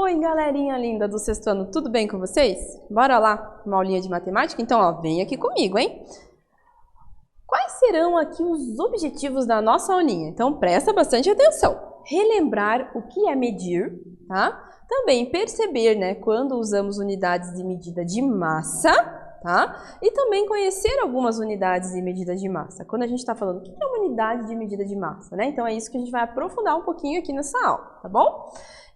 Oi, galerinha linda do sexto ano, tudo bem com vocês? Bora lá, uma aulinha de matemática? Então, ó, vem aqui comigo, hein? Quais serão aqui os objetivos da nossa aulinha? Então, presta bastante atenção. Relembrar o que é medir, tá? Também perceber, né, quando usamos unidades de medida de massa, tá? E também conhecer algumas unidades de medida de massa. Quando a gente está falando o que é uma unidade de medida de massa, né? Então, é isso que a gente vai aprofundar um pouquinho aqui nessa aula, tá bom?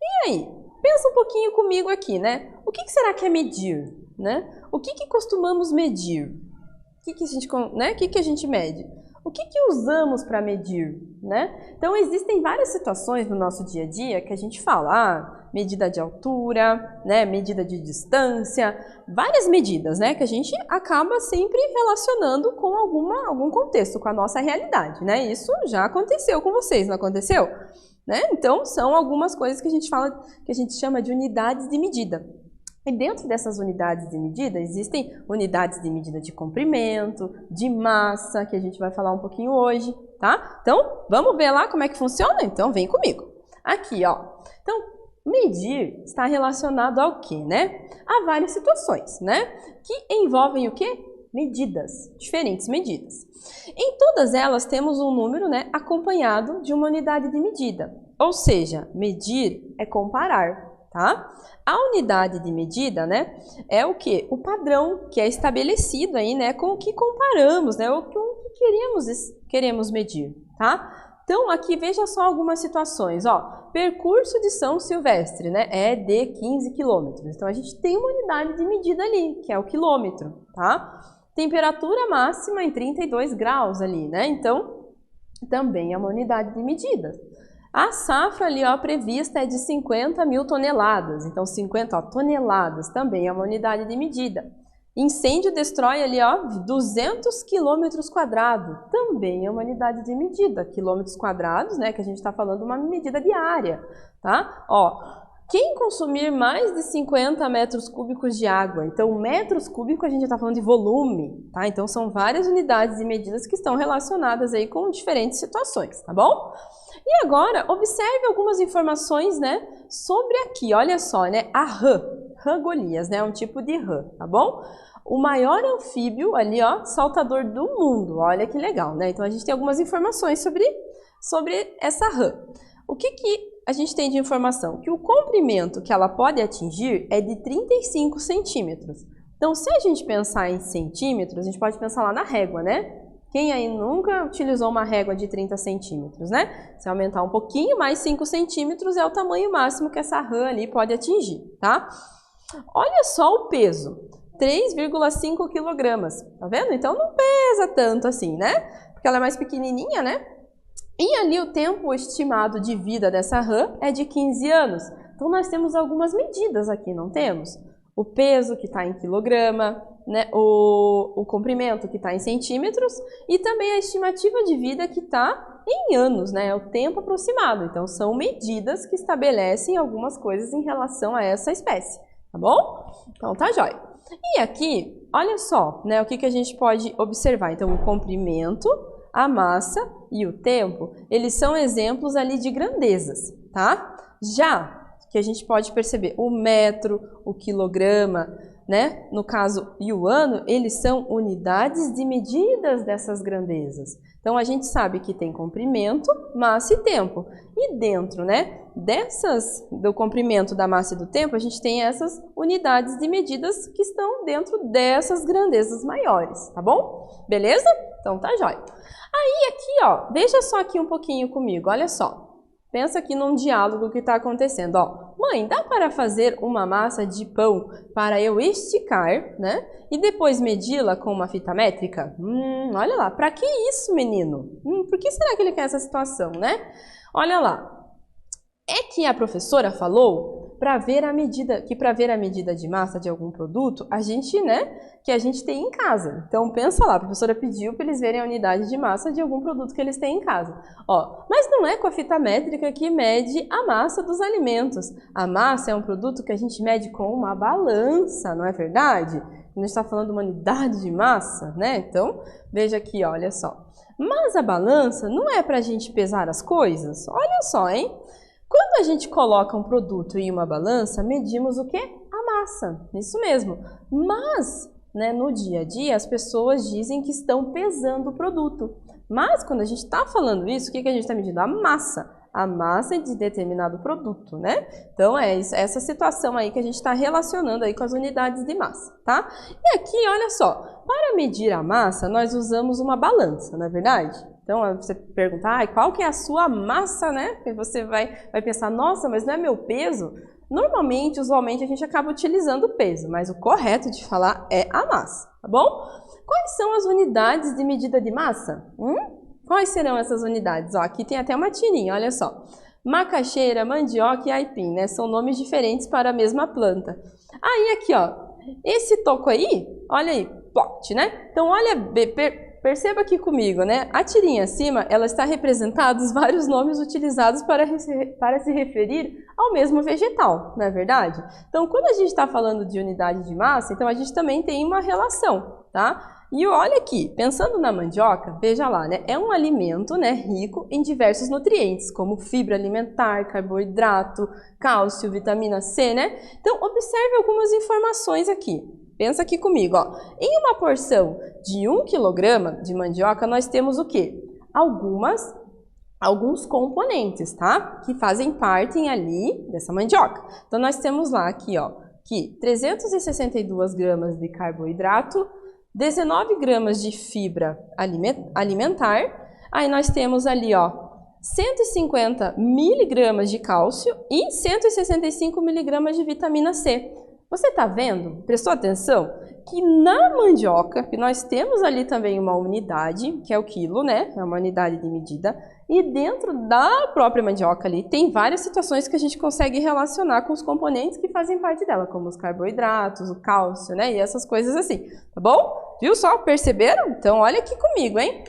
E aí, pensa um pouquinho comigo aqui, né? O que será que é medir, né? O que costumamos medir? O que a gente mede? O que usamos para medir, né? Então, existem várias situações no nosso dia a dia que a gente fala, medida de altura, né? Medida de distância, várias medidas, né? Que a gente acaba sempre relacionando com algum contexto, com a nossa realidade, né? Isso já aconteceu com vocês, não aconteceu? Né? Então, são algumas coisas que a gente fala, que a gente chama de unidades de medida. E dentro dessas unidades de medida, existem unidades de medida de comprimento, de massa, que a gente vai falar um pouquinho hoje, tá? Então, vamos ver lá como é que funciona? Então, vem comigo. Aqui, ó. Então, medir está relacionado ao quê, né? A várias situações, né? Que envolvem o quê? Medidas, diferentes medidas. Em todas elas temos um número, né, acompanhado de uma unidade de medida. Ou seja, medir é comparar, tá? A unidade de medida, né, é o quê? O padrão que é estabelecido aí, né, com o que comparamos, né, o que queremos medir, tá? Então, aqui veja só algumas situações, ó. Percurso de São Silvestre, né, é de 15 quilômetros. Então, a gente tem uma unidade de medida ali, que é o quilômetro, tá? Temperatura máxima em 32 graus ali, né? Então, também é uma unidade de medida. A safra ali, ó, prevista é de 50 mil toneladas. Então, 50 toneladas também é uma unidade de medida. Incêndio destrói ali, ó, 200 quilômetros quadrados. Também é uma unidade de medida. Quilômetros quadrados, né? Que a gente está falando uma medida de área, tá? Ó. Quem consumir mais de 50 metros cúbicos de água, então metros cúbicos a gente está falando de volume, tá? Então são várias unidades e medidas que estão relacionadas aí com diferentes situações, tá bom? E agora, observe algumas informações, né, sobre aqui, olha só, né, a rã Golias, né, um tipo de rã, tá bom? O maior anfíbio ali, ó, saltador do mundo, olha que legal, né? Então a gente tem algumas informações sobre essa rã. O que a gente tem de informação? Que o comprimento que ela pode atingir é de 35 centímetros. Então, se a gente pensar em centímetros, a gente pode pensar lá na régua, né? Quem aí nunca utilizou uma régua de 30 centímetros, né? Se aumentar um pouquinho, mais 5 centímetros é o tamanho máximo que essa rã ali pode atingir, tá? Olha só o peso, 3,5 quilogramas, tá vendo? Então, não pesa tanto assim, né? Porque ela é mais pequenininha, né? E ali o tempo estimado de vida dessa rã é de 15 anos. Então, nós temos algumas medidas aqui, não temos? O peso, que está em quilograma, né? O comprimento, que está em centímetros, e também a estimativa de vida, que está em anos, né? É o tempo aproximado. Então, são medidas que estabelecem algumas coisas em relação a essa espécie, tá bom? Então, tá jóia. E aqui, olha só, né? O que a gente pode observar? Então, o comprimento, a massa e o tempo, eles são exemplos ali de grandezas, tá? Já que a gente pode perceber o metro, o quilograma, né? No caso, e o ano, eles são unidades de medidas dessas grandezas. Então, a gente sabe que tem comprimento, massa e tempo. E dentro, né, do comprimento, da massa e do tempo, a gente tem essas unidades de medidas que estão dentro dessas grandezas maiores, tá bom? Beleza? Então, tá jóia. Aí, aqui, ó, veja só aqui um pouquinho comigo, olha só. Pensa aqui num diálogo que está acontecendo, ó. Mãe, dá para fazer uma massa de pão para eu esticar, né? E depois medi-la com uma fita métrica? Olha lá, para que isso, menino? Por que será que ele quer essa situação, né? Olha lá. É que a professora falou para ver a medida de massa de algum produto, a gente tem em casa. Então, pensa lá, a professora pediu para eles verem a unidade de massa de algum produto que eles têm em casa. Ó, mas não é com a fita métrica que mede a massa dos alimentos. A massa é um produto que a gente mede com uma balança, não é verdade? A gente está falando de uma unidade de massa, né? Então, veja aqui, olha só. Mas a balança não é para a gente pesar as coisas? Olha só, hein? Quando a gente coloca um produto em uma balança, medimos o quê? A massa, isso mesmo. Mas, né, no dia a dia, as pessoas dizem que estão pesando o produto. Mas, quando a gente está falando isso, o que a gente está medindo? A massa de determinado produto, né? Então, é essa situação aí que a gente está relacionando aí com as unidades de massa, tá? E aqui, olha só, para medir a massa, nós usamos uma balança, não é verdade? Então, você pergunta, qual que é a sua massa, né? E você vai pensar, nossa, mas não é meu peso? Normalmente, usualmente, a gente acaba utilizando o peso, mas o correto de falar é a massa, tá bom? Quais são as unidades de medida de massa? Quais serão essas unidades? Ó, aqui tem até uma tirinha, olha só. Macaxeira, mandioca e aipim, né? São nomes diferentes para a mesma planta. Aí aqui, ó, esse toco aí, olha aí, pote, né? Então, olha, perceba aqui comigo, né? A tirinha acima, ela está representando os vários nomes utilizados para se referir ao mesmo vegetal, não é verdade? Então, quando a gente está falando de unidade de massa, então a gente também tem uma relação, tá? E olha aqui, pensando na mandioca, veja lá, né? É um alimento, né, rico em diversos nutrientes, como fibra alimentar, carboidrato, cálcio, vitamina C, né? Então, observe algumas informações aqui. Pensa aqui comigo, ó. Em uma porção de 1 kg de mandioca, nós temos o quê? Alguns componentes, tá? Que fazem parte ali dessa mandioca. Então, nós temos lá aqui, ó, que 362 gramas de carboidrato, 19 gramas de fibra alimentar. Aí nós temos ali, ó, 150 miligramas de cálcio e 165 miligramas de vitamina C. Você está vendo? Prestou atenção? Que na mandioca, que nós temos ali também uma unidade, que é o quilo, né? É uma unidade de medida. E dentro da própria mandioca ali, tem várias situações que a gente consegue relacionar com os componentes que fazem parte dela, como os carboidratos, o cálcio, né? E essas coisas assim, tá bom? Viu só? Perceberam? Então, olha aqui comigo, hein?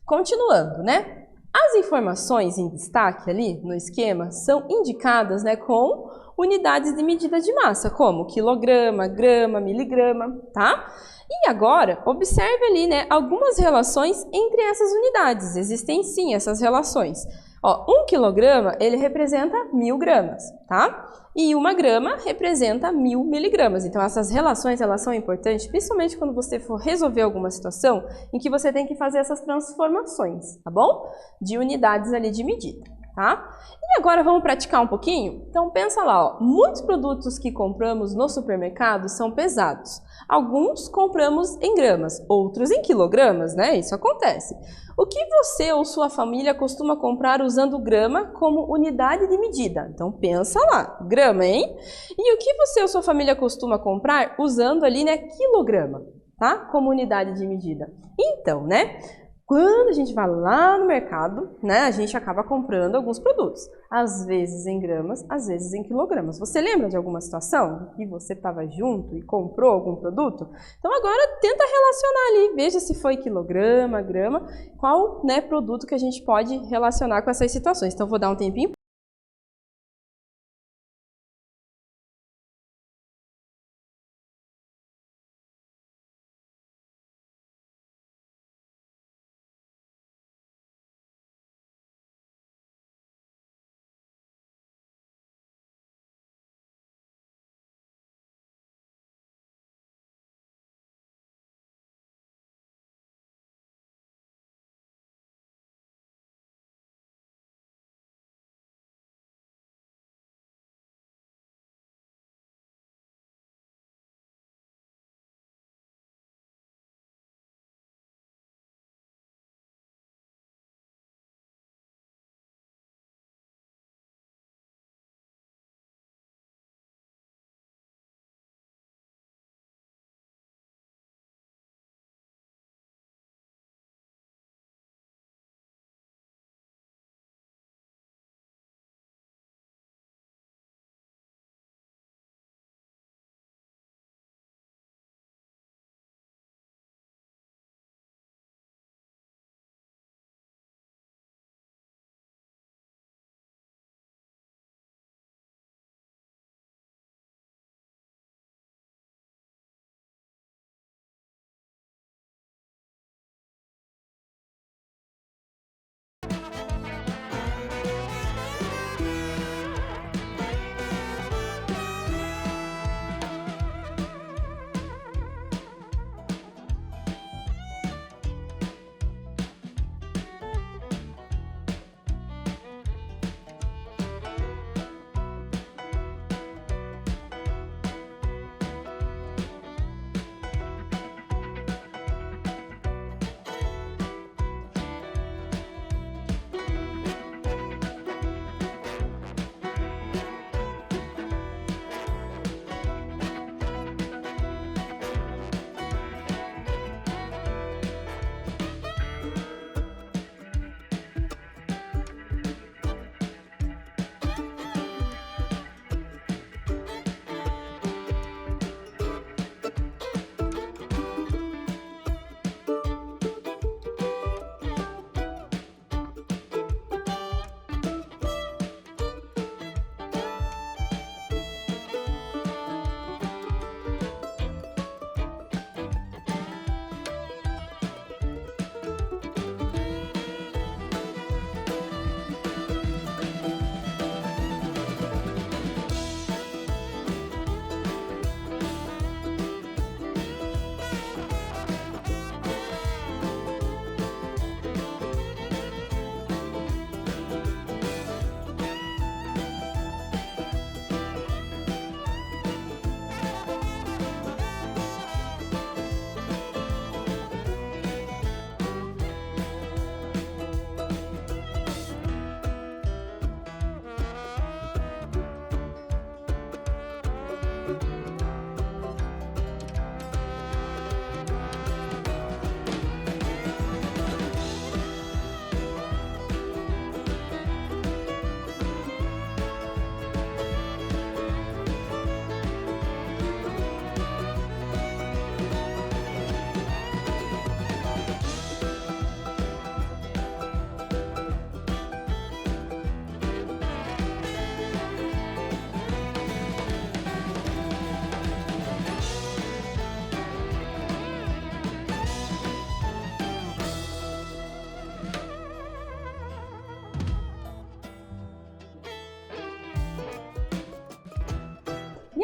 Continuando, né? As informações em destaque ali no esquema são indicadas, né, com unidades de medida de massa, como quilograma, grama, miligrama, tá? E agora, observe ali, né, algumas relações entre essas unidades. Existem sim essas relações. Ó, 1 quilograma, ele representa 1000 gramas, tá? E 1 grama representa 1000 miligramas. Então, essas relações, elas são importantes, principalmente quando você for resolver alguma situação em que você tem que fazer essas transformações, tá bom? De unidades ali de medida, tá? E agora vamos praticar um pouquinho? Então, pensa lá, ó, muitos produtos que compramos no supermercado são pesados. Alguns compramos em gramas, outros em quilogramas, né? Isso acontece. O que você ou sua família costuma comprar usando grama como unidade de medida? Então pensa lá, grama, hein? E o que você ou sua família costuma comprar usando ali, né, quilograma, tá? Como unidade de medida. Então, né? Quando a gente vai lá no mercado, né, a gente acaba comprando alguns produtos. Às vezes em gramas, às vezes em quilogramas. Você lembra de alguma situação que você estava junto e comprou algum produto? Então agora tenta relacionar ali, veja se foi quilograma, grama, qual, né, produto que a gente pode relacionar com essas situações. Então vou dar um tempinho.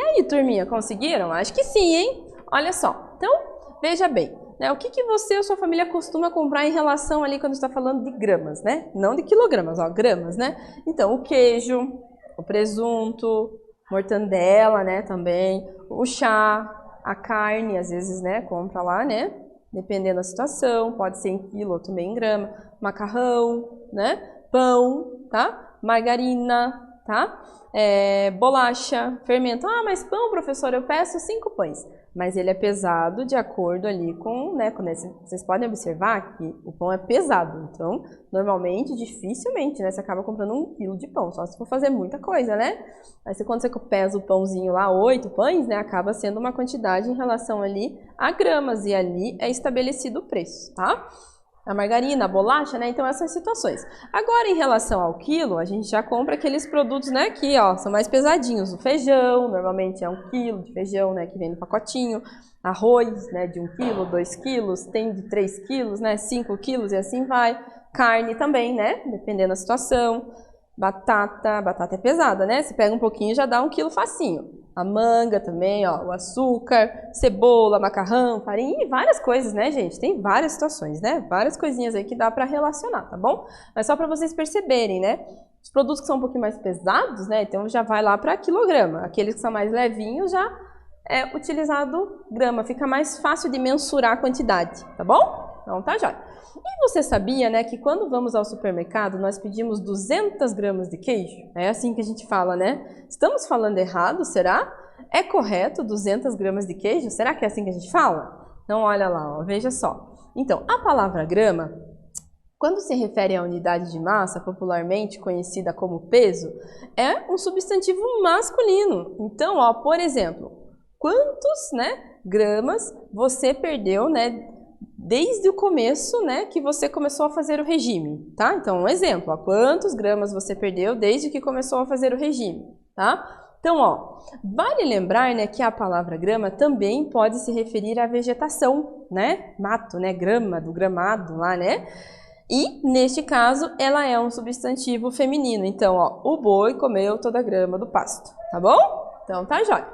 E aí, turminha, conseguiram? Acho que sim, hein? Olha só. Então, veja bem, né? O que que você ou sua família costuma comprar em relação ali quando está falando de gramas, né? Não de quilogramas, ó, gramas, né? Então, o queijo, o presunto, mortandela, né, também, o chá, a carne, às vezes, né, compra lá, né? Dependendo da situação, pode ser em quilo ou também em grama, macarrão, né? Pão, tá? Margarina, tá? Bolacha, fermento. Ah, mas pão, professor, eu peço 5 pães. Mas ele é pesado de acordo ali com, né, vocês podem observar que o pão é pesado. Então, normalmente, dificilmente, né, você acaba comprando 1 quilo de pão, só se for fazer muita coisa, né? Aí quando você pesa o pãozinho lá, 8 pães, né, acaba sendo uma quantidade em relação ali a gramas, e ali é estabelecido o preço, tá? A margarina, a bolacha, né? Então, essas situações. Agora, em relação ao quilo, a gente já compra aqueles produtos, né? Que, ó, são mais pesadinhos. O feijão, normalmente é 1 quilo de feijão, né? Que vem no pacotinho. Arroz, né? De 1 quilo, 2 quilos. Tem de 3 quilos, né? 5 quilos e assim vai. Carne também, né? Dependendo da situação. Batata é pesada, né? Você pega um pouquinho e já dá 1 quilo facinho. A manga também, ó, o açúcar, cebola, macarrão, farinha e várias coisas, né, gente? Tem várias situações, né? Várias coisinhas aí que dá pra relacionar, tá bom? Mas só pra vocês perceberem, né? Os produtos que são um pouquinho mais pesados, né? Então já vai lá pra quilograma. Aqueles que são mais levinhos já é utilizado grama. Fica mais fácil de mensurar a quantidade, tá bom? Então tá jóia. E você sabia, né, que quando vamos ao supermercado, nós pedimos 200 gramas de queijo? É assim que a gente fala, né? Estamos falando errado, será? É correto 200 gramas de queijo? Será que é assim que a gente fala? Então, olha lá, ó, veja só. Então, a palavra grama, quando se refere à unidade de massa, popularmente conhecida como peso, é um substantivo masculino. Então, ó, por exemplo, quantos, né, gramas você perdeu, né, desde o começo, né, que você começou a fazer o regime, tá? Então, um exemplo, ó, quantos gramas você perdeu desde que começou a fazer o regime, tá? Então, ó, vale lembrar, né, que a palavra grama também pode se referir à vegetação, né? Mato, né? Grama, do gramado lá, né? E, neste caso, ela é um substantivo feminino. Então, ó, o boi comeu toda a grama do pasto, tá bom? Então, tá jóia.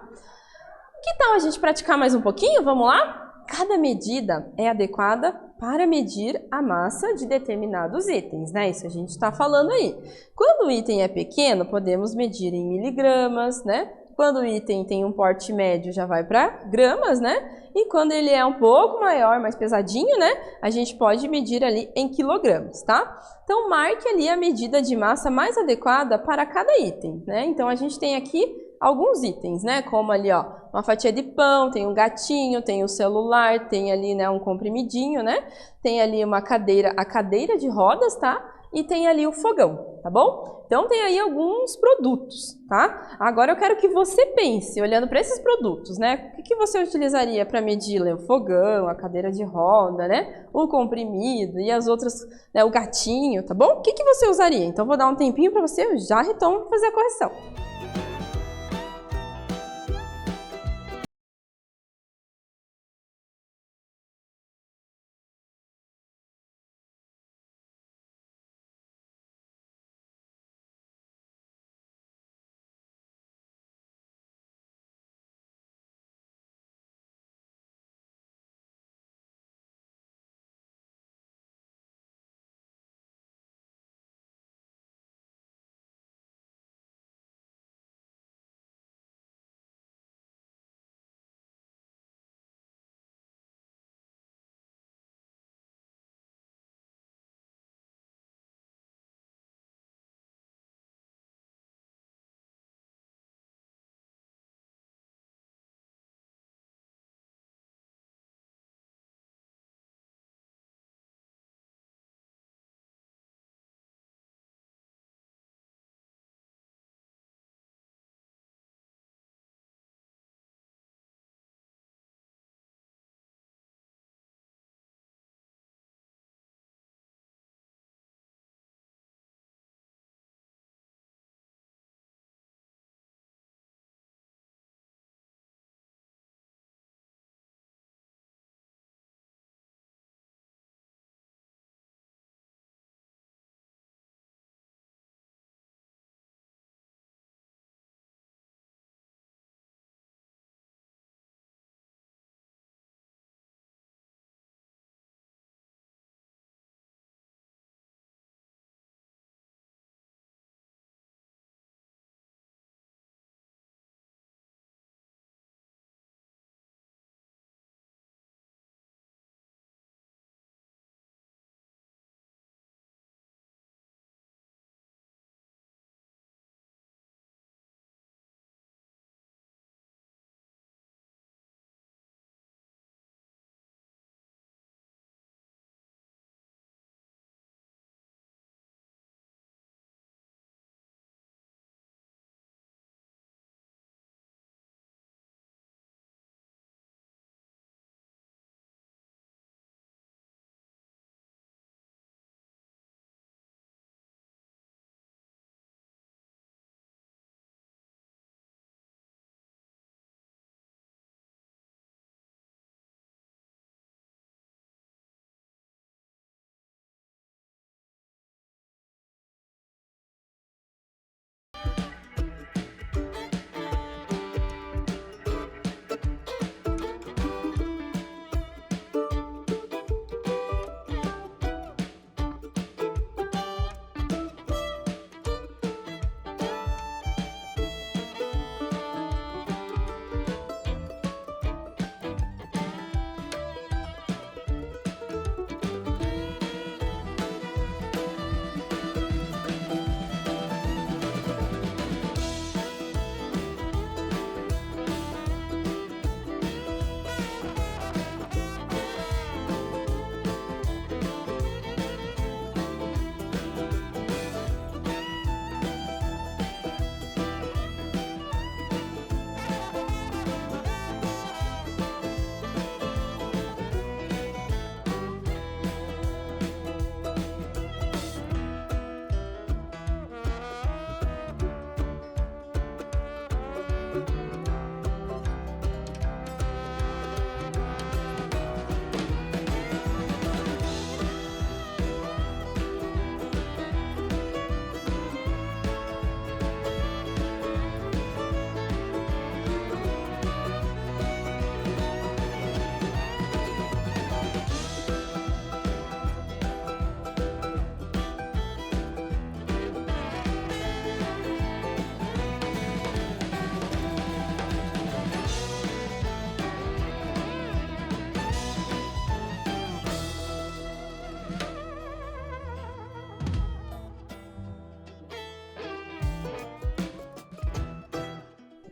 Que tal a gente praticar mais um pouquinho? Vamos lá? Cada medida é adequada para medir a massa de determinados itens, né? Isso a gente está falando aí. Quando o item é pequeno, podemos medir em miligramas, né? Quando o item tem um porte médio, já vai para gramas, né? E quando ele é um pouco maior, mais pesadinho, né? A gente pode medir ali em quilogramas, tá? Então, marque ali a medida de massa mais adequada para cada item, né? Então, a gente tem aqui alguns itens, né? Como ali, ó, uma fatia de pão, tem um gatinho, tem um celular, tem ali, né, um comprimidinho, né? Tem ali uma cadeira, a cadeira de rodas, tá? E tem ali o fogão, tá bom? Então tem aí alguns produtos, tá? Agora eu quero que você pense, olhando para esses produtos, né? O que você utilizaria para medir o fogão, a cadeira de roda, né? O comprimido e as outras, né, o gatinho, tá bom? O que você usaria? Então vou dar um tempinho para você, eu já retomo para fazer a correção.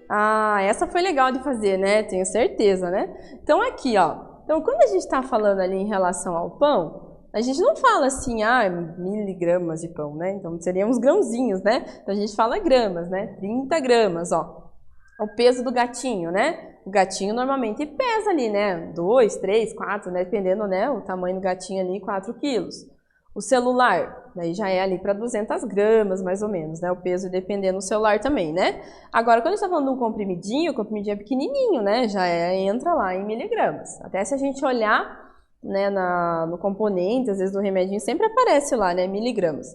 Ah, essa foi legal de fazer, né? Tenho certeza, né? Então aqui, ó. Então quando a gente está falando ali em relação ao pão, a gente não fala assim, miligramas de pão, né? Então seriam uns grãozinhos, né? Então a gente fala gramas, né? 30 gramas, ó. O peso do gatinho, né? O gatinho normalmente pesa ali, né? 2, 3, 4, né? Dependendo, né? O tamanho do gatinho ali, 4 quilos. O celular, daí já é ali para 200 gramas, mais ou menos, né? O peso dependendo do celular também, né? Agora, quando a gente está falando de um comprimidinho, o comprimidinho é pequenininho, né? Já entra lá em miligramas. Até se a gente olhar, né, no componente, às vezes do remedinho, sempre aparece lá, né? Miligramas.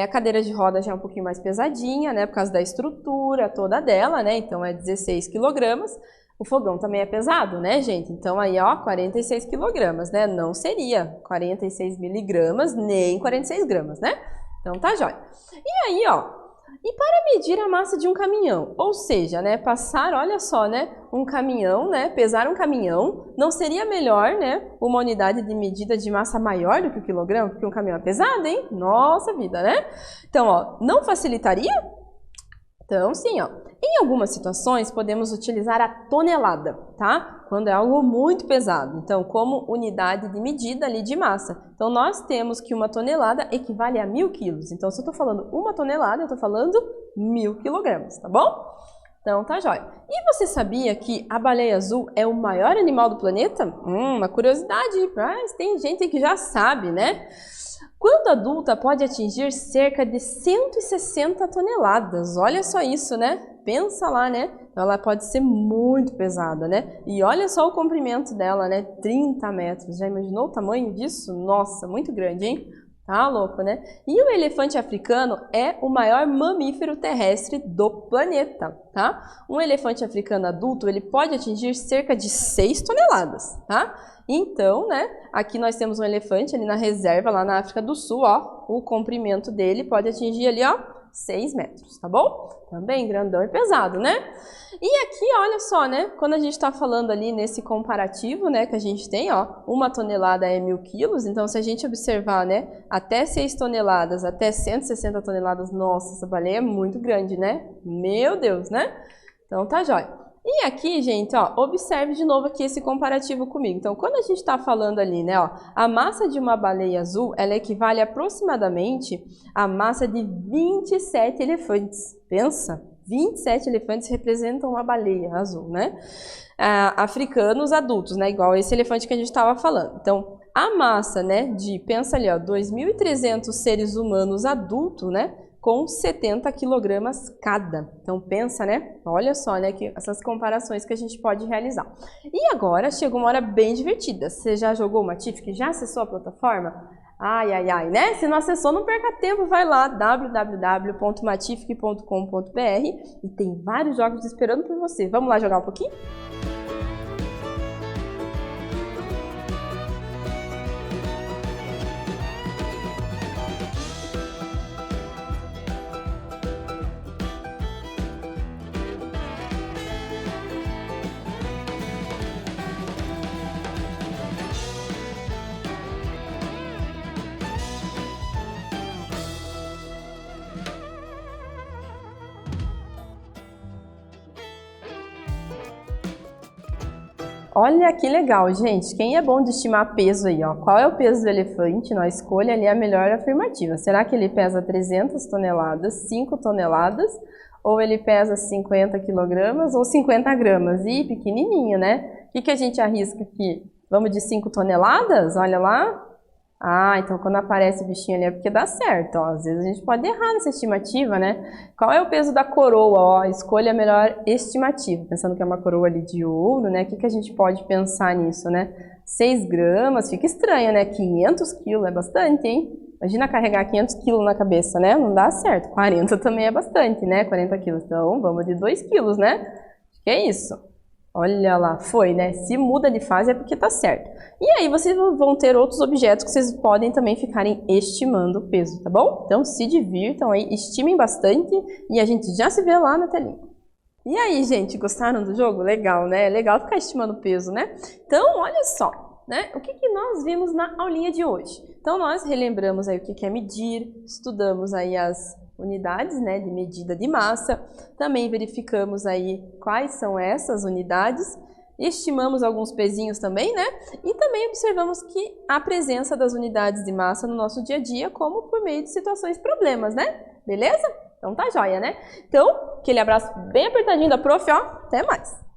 A cadeira de roda já é um pouquinho mais pesadinha, né? Por causa da estrutura toda dela, né? Então, é 16 quilogramas. O fogão também é pesado, né, gente? Então, aí, ó, 46 quilogramas, né? Não seria 46 miligramas, nem 46 gramas, né? Então, tá jóia. E aí, ó, e para medir a massa de um caminhão? Ou seja, né, passar, olha só, né, um caminhão, né, pesar um caminhão, não seria melhor, né, uma unidade de medida de massa maior do que o quilograma? Porque um caminhão é pesado, hein? Nossa vida, né? Então, ó, não facilitaria? Então, sim, ó. Em algumas situações, podemos utilizar a tonelada, tá? Quando é algo muito pesado. Então, como unidade de medida ali de massa. Então, nós temos que uma tonelada equivale a 1000 quilos. Então, se eu estou falando uma tonelada, eu estou falando 1000 quilogramas, tá bom? Então, tá jóia. E você sabia que a baleia azul é o maior animal do planeta? Uma curiosidade, mas tem gente que já sabe, né? Quando adulta, pode atingir cerca de 160 toneladas. Olha só isso, né? Pensa lá, né? Ela pode ser muito pesada, né? E olha só o comprimento dela, né? 30 metros. Já imaginou o tamanho disso? Nossa, muito grande, hein? Tá louco, né? E o elefante africano é o maior mamífero terrestre do planeta, tá? Um elefante africano adulto, ele pode atingir cerca de 6 toneladas, tá? Então, né, aqui nós temos um elefante ali na reserva, lá na África do Sul, ó, o comprimento dele pode atingir ali, ó, 6 metros, tá bom? Também grandão e pesado, né? E aqui, olha só, né, quando a gente está falando ali nesse comparativo, né, que a gente tem, ó, 1 tonelada é 1000 quilos, então se a gente observar, né, até 6 toneladas, até 160 toneladas, nossa, essa baleia é muito grande, né? Meu Deus, né? Então tá jóia. E aqui, gente, ó, observe de novo aqui esse comparativo comigo. Então, quando a gente está falando ali, né, ó, a massa de uma baleia azul, ela equivale aproximadamente à massa de 27 elefantes. Pensa, 27 elefantes representam uma baleia azul, né? Africanos adultos, né, igual esse elefante que a gente estava falando. Então, a massa, né, pensa ali, ó, 2.300 seres humanos adultos, né, com 70 quilogramas cada. Então pensa, né? Olha só, né? Que essas comparações que a gente pode realizar. E agora chegou uma hora bem divertida. Você já jogou uma Matific? Já acessou a plataforma? Ai, ai, ai, né? Se não acessou, não perca tempo, vai lá, www.matific.com.br e tem vários jogos esperando por você. Vamos lá jogar um pouquinho? Olha que legal, gente. Quem é bom de estimar peso aí, ó? Qual é o peso do elefante? Nós escolha ali a melhor afirmativa. Será que ele pesa 300 toneladas, 5 toneladas? Ou ele pesa 50 quilogramas ou 50 gramas? Ih, pequenininho, né? O que a gente arrisca aqui? Vamos de 5 toneladas? Olha lá. Ah, então quando aparece o bichinho ali é porque dá certo, ó. Às vezes a gente pode errar nessa estimativa, né? Qual é o peso da coroa, ó? Escolha a melhor estimativa. Pensando que é uma coroa ali de ouro, né? O que a gente pode pensar nisso, né? 6 gramas, fica estranho, né? 500 quilos é bastante, hein? Imagina carregar 500 quilos na cabeça, né? Não dá certo. 40 também é bastante, né? 40 quilos. Então, vamos de 2 quilos, né? Acho que é isso. Olha lá, foi, né? Se muda de fase é porque tá certo. E aí vocês vão ter outros objetos que vocês podem também ficarem estimando o peso, tá bom? Então se divirtam aí, estimem bastante e a gente já se vê lá na telinha. E aí, gente, gostaram do jogo? Legal, né? É legal ficar estimando o peso, né? Então, olha só, né? O que nós vimos na aulinha de hoje? Então, nós relembramos aí o que é medir, estudamos aí as unidades, né, de medida de massa. Também verificamos aí quais são essas unidades. Estimamos alguns pezinhos também, né? E também observamos que a presença das unidades de massa no nosso dia a dia, como por meio de situações problemas, né? Beleza? Então tá joia, né? Então, aquele abraço bem apertadinho da prof, ó. Até mais!